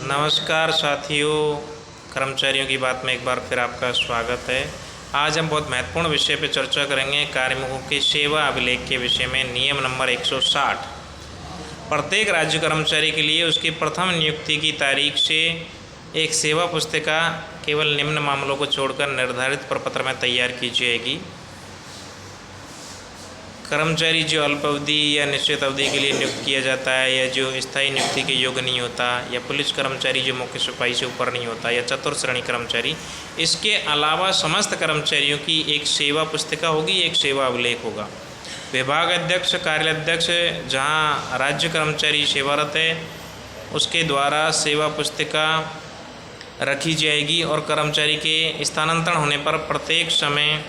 नमस्कार साथियों, कर्मचारियों की बात में एक बार फिर आपका स्वागत है। आज हम बहुत महत्वपूर्ण विषय पर चर्चा करेंगे, कार्मिकों के सेवा अभिलेख के विषय में। नियम नंबर 160। प्रत्येक राज्य कर्मचारी के लिए उसकी प्रथम नियुक्ति की तारीख से एक सेवा पुस्तिका केवल निम्न मामलों को छोड़कर निर्धारित प्रपत्र में तैयार की जाएगी। कर्मचारी जो अल्पावधि या निश्चित अवधि के लिए नियुक्त किया जाता है, या जो स्थायी नियुक्ति के योग्य नहीं होता, या पुलिस कर्मचारी जो मुख्य सिपाही से ऊपर नहीं होता, या चतुर्थ श्रेणी कर्मचारी, इसके अलावा समस्त कर्मचारियों की एक सेवा पुस्तिका होगी, एक सेवा अभिलेख होगा। विभाग अध्यक्ष, कार्यालयाध्यक्ष जहाँ राज्य कर्मचारी सेवारत है उसके द्वारा सेवा पुस्तिका रखी जाएगी, और कर्मचारी के स्थानांतरण होने पर प्रत्येक समय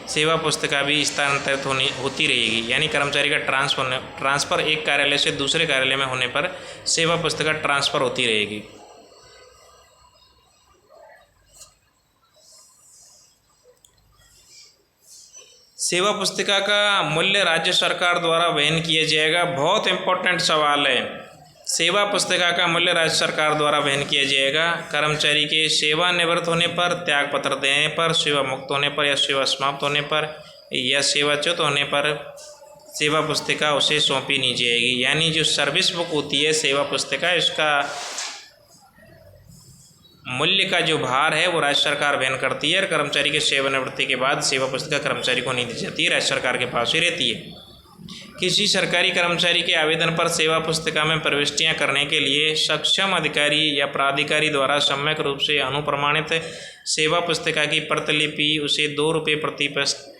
सेवा पुस्तिका भी स्थानांतरित होती रहेगी। यानी कर्मचारी का ट्रांसफ़र एक कार्यालय से दूसरे कार्यालय में होने पर सेवा पुस्तिका ट्रांसफ़र होती रहेगी। सेवा पुस्तिका का मूल्य राज्य सरकार द्वारा वहन किया जाएगा। बहुत इम्पोर्टेंट सवाल है। सेवा पुस्तिका का मूल्य राज्य सरकार द्वारा वहन किया जाएगा। कर्मचारी के सेवानिवृत्त होने पर, त्यागपत्र देने पर, सेवा मुक्त होने पर, या सेवा समाप्त होने पर, या सेवाच्युत होने पर सेवा पुस्तिका उसे सौंपी नहीं जाएगी। यानी जो सर्विस बुक होती है सेवा पुस्तिका, इसका मूल्य का जो भार है वो राज्य सरकार वहन करती है, और कर्मचारी के सेवानिवृत्ति के बाद सेवा पुस्तिका कर्मचारी को नहीं दी जाती है, राज्य सरकार के पास ही रहती है। किसी सरकारी कर्मचारी के आवेदन पर सेवा पुस्तिका में प्रविष्टियां करने के लिए सक्षम अधिकारी या प्राधिकारी द्वारा सम्यक रूप से अनुप्रमाणित सेवा पुस्तिका की प्रतिलिपि उसे ₹2 प्रति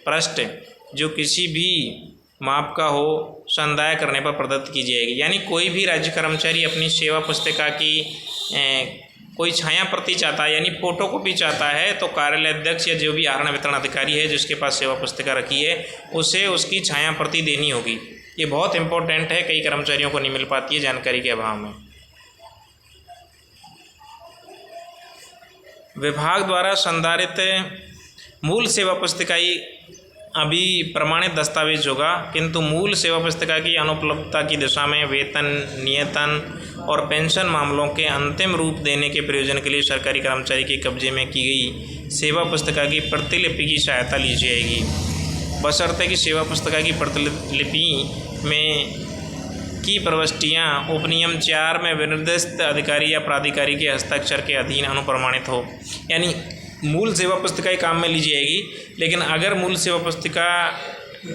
पृष्ठ, जो किसी भी माप का हो, संदाय करने पर प्रदत्त की जाएगी। यानी कोई भी राज्य कर्मचारी अपनी सेवा पुस्तिका की कोई छाया प्रति चाहता है, यानी फोटोकॉपी चाहता है, तो कार्यालय अध्यक्ष या जो भी आहरण वितरण अधिकारी है जिसके पास सेवा पुस्तिका रखी है उसे उसकी छाया प्रति देनी होगी। ये बहुत इंपॉर्टेंट है, कई कर्मचारियों को नहीं मिल पाती है जानकारी के अभाव में। विभाग द्वारा संधारित मूल सेवा पुस्तिका ही अभी प्रमाणित दस्तावेज होगा, किंतु मूल सेवा पुस्तिका की अनुपलब्धता की दिशा में वेतन, नियतन और पेंशन मामलों के अंतिम रूप देने के प्रयोजन के लिए सरकारी कर्मचारी के कब्जे में की गई सेवा पुस्तिका की प्रतिलिपि की सहायता ली जाएगी, बशर्ते कि सेवा पुस्तिका की प्रतिलिपि में की प्रविष्टियाँ उपनियम 4 में विनिर्दिष्ट अधिकारी या प्राधिकारी के हस्ताक्षर के अधीन अनुप्रमाणित हो। यानी मूल सेवा पुस्तिका ही काम में ली जाएगी, लेकिन अगर मूल सेवा पुस्तिका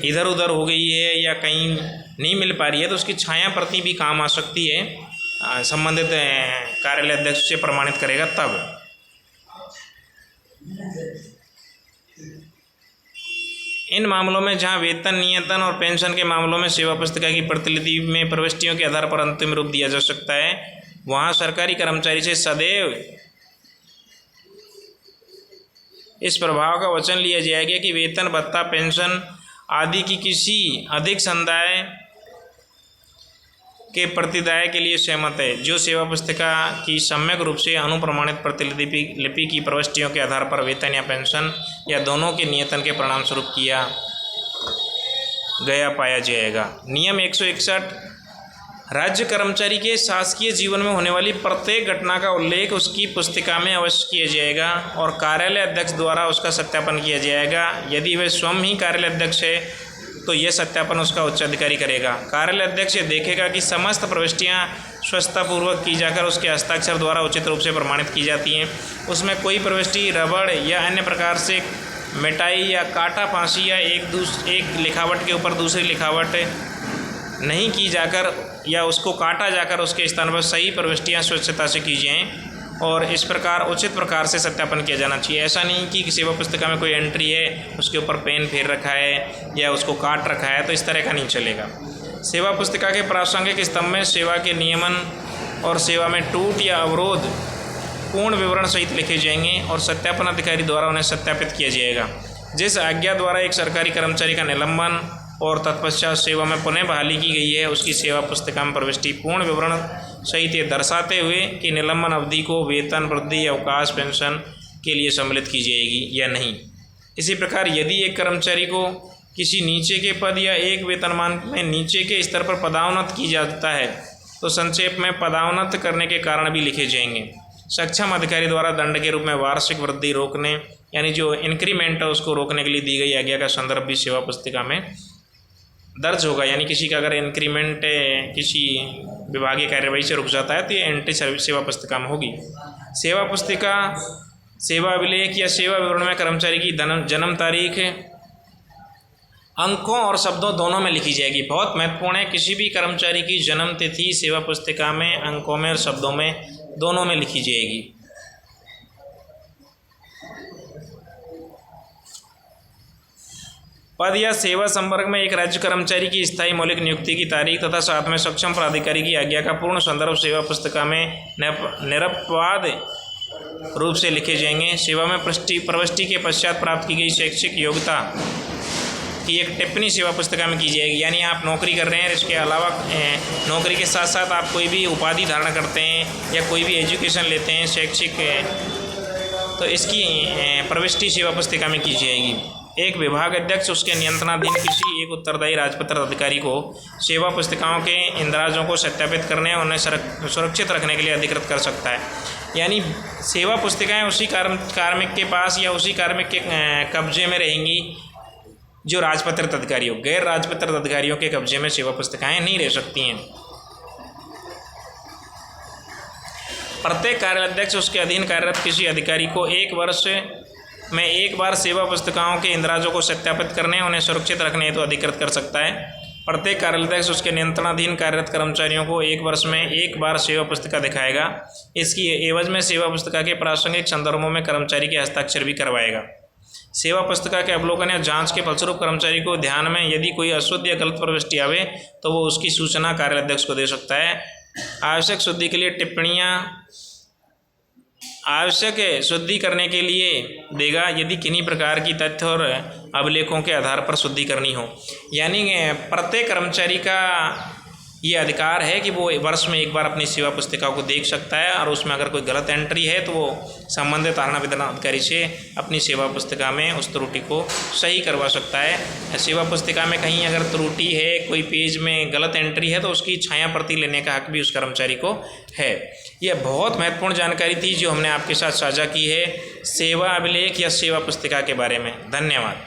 इधर उधर हो गई है या कहीं नहीं मिल पा रही है तो उसकी छाया प्रति भी काम आ सकती है। संबंधित कार्यालय अध्यक्ष से प्रमाणित करेगा तब। इन मामलों में जहां वेतन, नियतन और पेंशन के मामलों में सेवा पुस्तिका की प्रतिलिपि में प्रविष्टियों के आधार पर अंतिम रूप दिया जा सकता है, वहां सरकारी कर्मचारी से सदैव इस प्रभाव का वचन लिया जाएगा कि वेतन, भत्ता, पेंशन आदि की किसी अधिक संदाय के प्रतिदाय के लिए सहमत है, जो सेवा पुस्तिका की सम्यक रूप से अनुप्रमाणित प्रतिलिपि की प्रविष्टियों के आधार पर वेतन या पेंशन या दोनों के नियतन के परिणाम स्वरूप किया गया पाया जाएगा। नियम 161। राज्य कर्मचारी के शासकीय जीवन में होने वाली प्रत्येक घटना का उल्लेख उसकी पुस्तिका में अवश्य किया जाएगा, और कार्यालय अध्यक्ष द्वारा उसका सत्यापन किया जाएगा। यदि वह स्वयं ही कार्यालय अध्यक्ष है तो यह सत्यापन उसका उच्च अधिकारी करेगा। कार्यालय अध्यक्ष ये देखेगा कि समस्त प्रविष्टियाँ स्वच्छतापूर्वक की जाकर उसके हस्ताक्षर द्वारा उचित रूप से प्रमाणित की जाती हैं। उसमें कोई प्रविष्टि रबड़ या अन्य प्रकार से मिटाई या काटा फांसी या एक लिखावट के ऊपर दूसरी लिखावट नहीं की जाकर या उसको काटा जाकर उसके स्थान पर सही प्रविष्टियाँ स्वच्छता से की जाएँ, और इस प्रकार उचित प्रकार से सत्यापन किया जाना चाहिए। ऐसा नहीं कि सेवा पुस्तिका में कोई एंट्री है, उसके ऊपर पेन फेर रखा है या उसको काट रखा है, तो इस तरह का नहीं चलेगा। सेवा पुस्तिका के प्रासंगिक स्तंभ में सेवा के नियमन और सेवा में टूट या अवरोध पूर्ण विवरण सहित लिखे जाएंगे, और सत्यापन अधिकारी द्वारा उन्हें सत्यापित किया जाएगा। जिस आज्ञा द्वारा एक सरकारी कर्मचारी का निलंबन और तत्पश्चात सेवा में पुनः बहाली की गई है, उसकी सेवा पुस्तिका में प्रविष्टि पूर्ण विवरण सहित ये दर्शाते हुए कि निलंबन अवधि को वेतन, वृद्धि, अवकाश, पेंशन के लिए सम्मिलित की जाएगी या नहीं। इसी प्रकार यदि एक कर्मचारी को किसी नीचे के पद या एक वेतनमान में नीचे के स्तर पर पदोन्नत की जाता है तो संक्षेप में पदोन्नत करने के कारण भी लिखे जाएंगे। सक्षम अधिकारी द्वारा दंड के रूप में वार्षिक वृद्धि रोकने, यानी जो इंक्रीमेंट है उसको रोकने के लिए दी गई आज्ञा का संदर्भ भी सेवा पुस्तिका में दर्ज होगा। यानी किसी का अगर इंक्रीमेंट किसी विभागीय कार्यवाही से रुक जाता है तो ये एंट्री सेवा पुस्तिका में होगी। सेवा पुस्तिका, सेवा अभिलेख या सेवा विवरण में कर्मचारी की जन्म तारीख अंकों और शब्दों दोनों में लिखी जाएगी। बहुत महत्वपूर्ण है, किसी भी कर्मचारी की जन्म तिथि सेवा पुस्तिका में अंकों में और शब्दों में दोनों में लिखी जाएगी। पद या सेवा संवर्ग में एक राज्य कर्मचारी की स्थायी मौलिक नियुक्ति की तारीख तथा साथ में सक्षम प्राधिकारी की आज्ञा का पूर्ण संदर्भ सेवा पुस्तिका में निरपवाद रूप से लिखे जाएंगे। सेवा में प्रविष्टि के पश्चात प्राप्त की गई शैक्षिक योग्यता की एक टिप्पणी सेवा पुस्तिका में की जाएगी। यानी आप नौकरी कर रहे हैं, इसके अलावा नौकरी के साथ साथ आप कोई भी उपाधि धारण करते हैं या कोई भी एजुकेशन लेते हैं शैक्षिक, तो इसकी प्रविष्टि सेवा पुस्तिका में की जाएगी। एक विभाग अध्यक्ष उसके नियंत्रणाधीन किसी एक उत्तरदायी राजपत्र अधिकारी को सेवा पुस्तिकाओं के इंदराजों को सत्यापित करने और उन्हें सुरक्षित रखने के लिए अधिकृत कर सकता है। यानी सेवा पुस्तिकाएं उसी कार्मिक के पास या उसी कार्मिक के कब्जे में रहेंगी जो राजपत्रित अधिकारी हो। गैर राजपत्रित अधिकारियों के कब्जे में सेवा पुस्तिकाएं नहीं रह सकती हैं। प्रत्येक कार्याध्यक्ष उसके अधीन कार्यरत किसी अधिकारी को 1 वर्ष में एक बार सेवा पुस्तिकाओं के इंदराजों को सत्यापित करने उन्हें सुरक्षित रखने हेतु अधिकृत कर सकता है। प्रत्येक कार्याध्यक्ष उसके नियंत्रणाधीन कार्यरत कर्मचारियों को 1 वर्ष में एक बार सेवा पुस्तिका दिखाएगा। इसकी एवज में सेवा पुस्तिका के प्रासंगिक संदर्भों में कर्मचारी के हस्ताक्षर भी करवाएगा। सेवा पुस्तिका के अवलोकन या जांच के फलस्वरूप कर्मचारी को ध्यान में यदि कोई अशुद्ध या गलत प्रविष्टि आवे तो वो उसकी सूचना कार्याध्यक्ष को दे सकता है। आवश्यक शुद्धि के लिए टिप्पणियाँ आवश्यक शुद्धि करने के लिए देगा यदि किन्हीं प्रकार की तथ्य और अभिलेखों के आधार पर शुद्धि करनी हो। यानी प्रत्येक कर्मचारी का ये अधिकार है कि वो वर्ष में एक बार अपनी सेवा पुस्तिका को देख सकता है और उसमें अगर कोई गलत एंट्री है तो वो संबंधित धारणा वितरण अधिकारी से अपनी सेवा पुस्तिका में उस त्रुटि को सही करवा सकता है। सेवा पुस्तिका में कहीं अगर त्रुटि है, कोई पेज में गलत एंट्री है तो उसकी छाया प्रति लेने का हक भी उस कर्मचारी को है। यह बहुत महत्वपूर्ण जानकारी थी जो हमने आपके साथ साझा की है सेवा अभिलेख या सेवा पुस्तिका के बारे में। धन्यवाद।